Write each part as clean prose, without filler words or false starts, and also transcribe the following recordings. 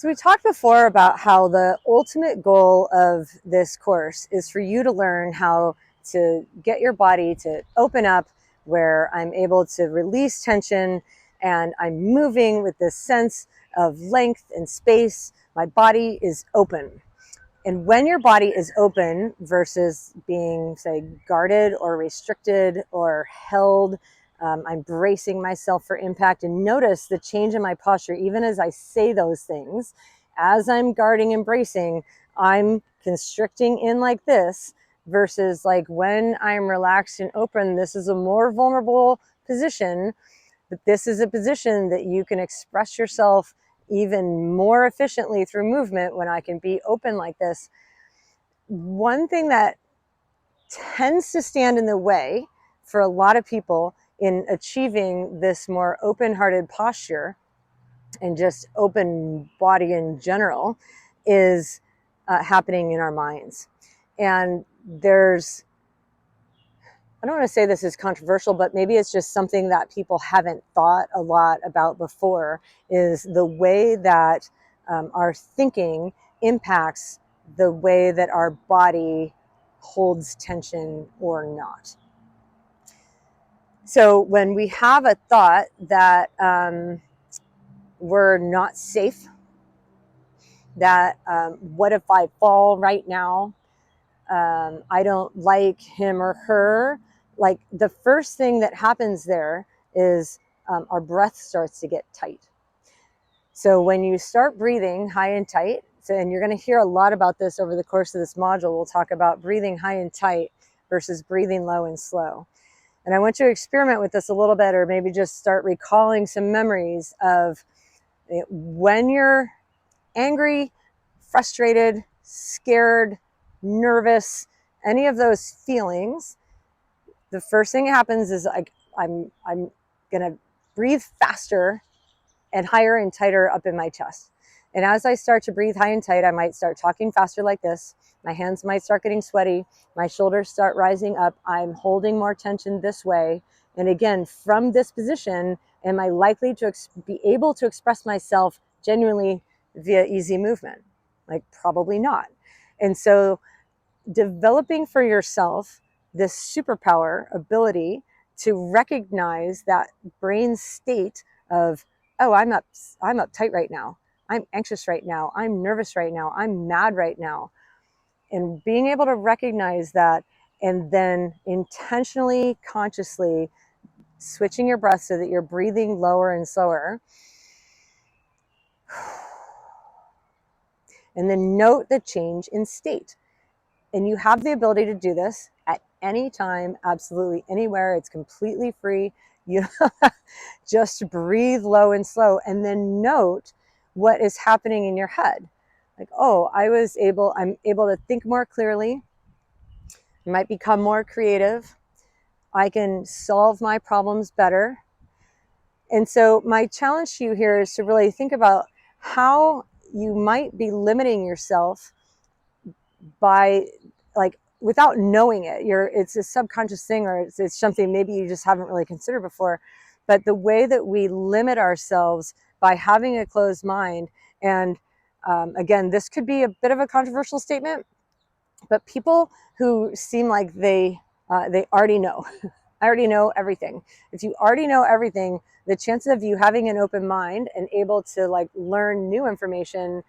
So we talked before about how the ultimate goal of this course is for you to learn how to get your body to open up, where I'm able to release tension and I'm moving with this sense of length and space. My body is open. And when your body is open versus being, say, guarded or restricted or held, I'm bracing myself for impact. And notice the change in my posture, even as I say those things. As I'm guarding and bracing, I'm constricting in like this, versus like when I'm relaxed and open, this is a more vulnerable position, but this is a position that you can express yourself even more efficiently through movement when I can be open like this. One thing that tends to stand in the way for a lot of people in achieving this more open-hearted posture and just open body in general is happening in our minds. And I don't want to say this is controversial, but maybe it's just something that people haven't thought a lot about before, is the way that our thinking impacts the way that our body holds tension or not. So when we have a thought that we're not safe, that what if I fall right now? I don't like him or her. Like, the first thing that happens there is our breath starts to get tight. So when you start breathing high and tight, and you're going to hear a lot about this over the course of this module, we'll talk about breathing high and tight versus breathing low and slow. And I want you to experiment with this a little bit, or maybe just start recalling some memories of when you're angry, frustrated, scared, nervous, any of those feelings. The first thing that happens is I'm gonna breathe faster and higher and tighter up in my chest. And as I start to breathe high and tight, I might start talking faster like this. My hands might start getting sweaty. My shoulders start rising up. I'm holding more tension this way. And again, from this position, am I likely to be able to express myself genuinely via easy movement? Like, probably not. And so developing for yourself this superpower ability to recognize that brain state of, oh, I'm uptight right now. I'm anxious right now. I'm nervous right now. I'm mad right now. And being able to recognize that, and then intentionally, consciously switching your breath so that you're breathing lower and slower. And then note the change in state. And you have the ability to do this at any time, absolutely anywhere. It's completely free. You just breathe low and slow, and then note what is happening in your head. Like, oh, I'm able to think more clearly. I might become more creative. I can solve my problems better. And so my challenge to you here is to really think about how you might be limiting yourself by, like, without knowing it. It's a subconscious thing, or it's something maybe you just haven't really considered before. But the way that we limit ourselves by having a closed mind, and again, this could be a bit of a controversial statement, but people who seem like they already know. I already know everything. If you already know everything, the chances of you having an open mind and able to like learn new information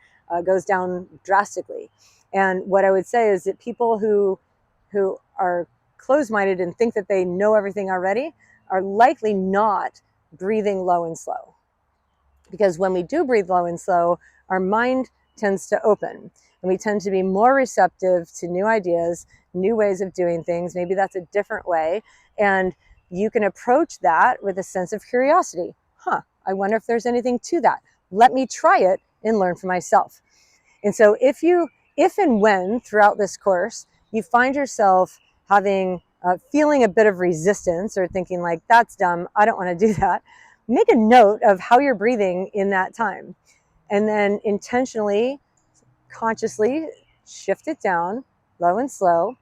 goes down drastically. And what I would say is that people who are closed-minded and think that they know everything already are likely not breathing low and slow. Because when we do breathe low and slow, our mind tends to open, and we tend to be more receptive to new ideas, new ways of doing things. Maybe that's a different way. And you can approach that with a sense of curiosity. I wonder if there's anything to that. Let me try it and learn for myself. And so if and when throughout this course, you find yourself feeling a bit of resistance, or thinking like, that's dumb, I don't want to do that, make a note of how you're breathing in that time. And then intentionally, consciously shift it down, low and slow.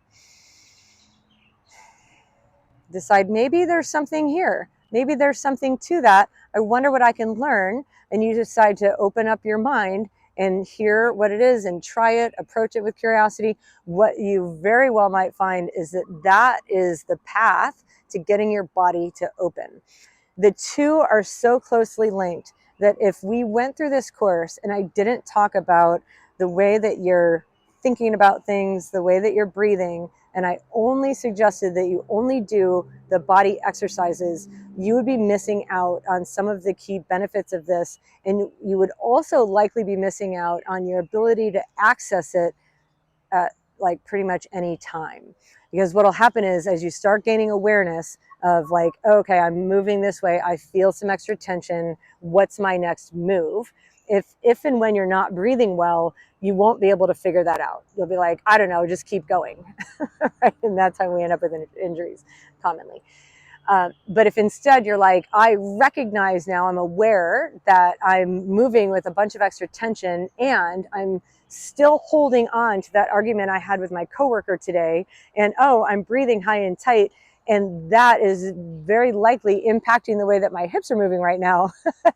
Decide, maybe there's something here. Maybe there's something to that. I wonder what I can learn. And you decide to open up your mind and hear what it is and try it, approach it with curiosity. What you very well might find is that that is the path to getting your body to open. The two are so closely linked that if we went through this course and I didn't talk about the way that you're thinking about things, the way that you're breathing, and I only suggested that you only do the body exercises, you would be missing out on some of the key benefits of this. And you would also likely be missing out on your ability to access it at like pretty much any time. Because what'll happen is as you start gaining awareness of like, okay, I'm moving this way, I feel some extra tension, what's my next move? If and when you're not breathing well, you won't be able to figure that out. You'll be like, I don't know, just keep going. Right? And that's how we end up with injuries commonly. But if instead you're like, I recognize now, I'm aware that I'm moving with a bunch of extra tension and I'm still holding on to that argument I had with my coworker today, and oh, I'm breathing high and tight, and that is very likely impacting the way that my hips are moving right now.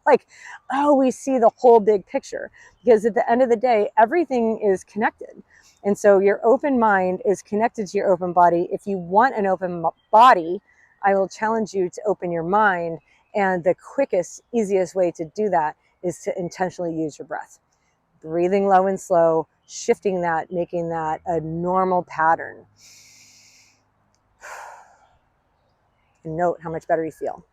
Like, oh, we see the whole big picture, because at the end of the day, everything is connected. And so your open mind is connected to your open body. If you want an open body, I will challenge you to open your mind. And the quickest, easiest way to do that is to intentionally use your breath. Breathing low and slow, shifting that, making that a normal pattern. And note how much better you feel.